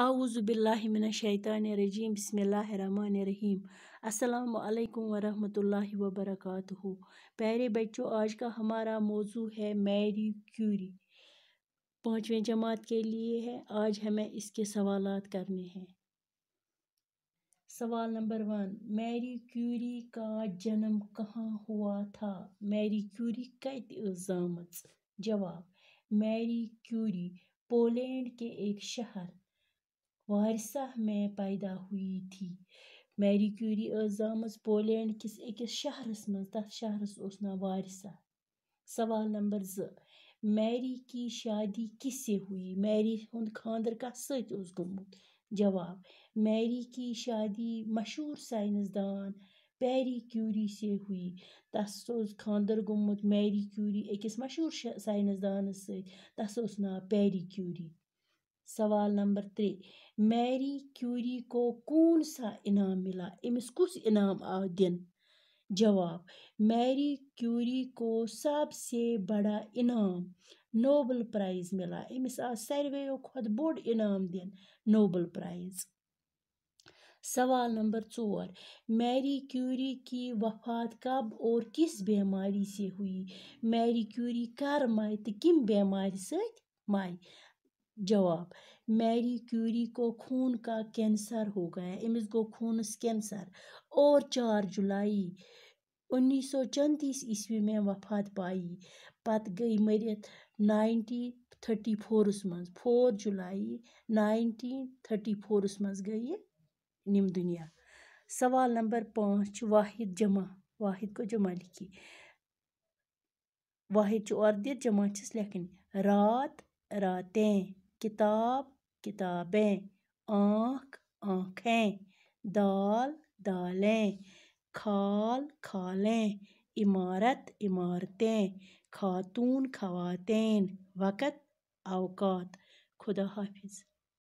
اعوذ باللہ من الشیطان الرجیم بسم اللہ الرحمن الرحیم السلام علیکم ورحمۃ اللہ وبرکاتہ۔ پیارے بچوں، آج کا ہمارا موضوع ہے میری کیوری، 5ویں جماعت کے لیے ہے۔ آج ہمیں اس کے سوالات کرنے ہیں۔ سوال نمبر 1، میری کیوری کا جنم کہاں ہوا تھا؟ میری کیوری کت زامت؟ جواب، میری کیوری پولینڈ کے ایک شہر وارسا میں پیدا ہوئی تھی۔ میری کیوری زامت پولینڈ کس ایکس شہرس مز، تتھ شہرس اوس ناو وارسا۔ سوال نمبر 2، میری کی شادی کس سے ہوئی؟ میری ہند خاندر کس سۭتۍ اوس گوٚمُت؟ جواب، میری کی شادی مشہور سائنسدان پیری کیوری سے ہوئی۔ تس اوس خاندر گوٚمُت میری کیوری أکِس مشہور سائنسدانس سۭتۍ، تس اوس ناو پیری کیوری۔ سوال نمبر 3، میری کیوری کو کون سا انعام ملا؟ امس کس انعام آو دن؟ جواب، میری کیوری کو سب سے بڑا انعام نوبل پرائز ملا۔ امس آو سارویو کھۄتہٕ بوٚڑ انعام دن، نوبل پرائز۔ سوال نمبر 4، میری کیوری کی وفات کب اور کس بیماری سے ہوئی؟ میری کیوری کر مرِ تہٕ کم بیمارِ سۭتۍ مرِ؟ جواب، میری کیوری کو خون کا کینسر ہو گیا۔ امس گو خونس کینسر اور 4 جولائی 1934 میں وفات پائی۔ پتہ گئی مرتھ 1934 مز، 4 جولائی 1934 مز گئی نم دنیا۔ سوال نمبر 5، واحد جمع، واحد کو جمع لکھی۔ واحد چھ اور دِتھ، جمع چھس لکھنی۔ رات راتیں، کتاب کتابیں، آنکھ آنکھیں، دال دالیں، کھال کھالیں، عمارت عمارتیں، خاتون خواتین، وقت اوقات۔ خدا حافظ۔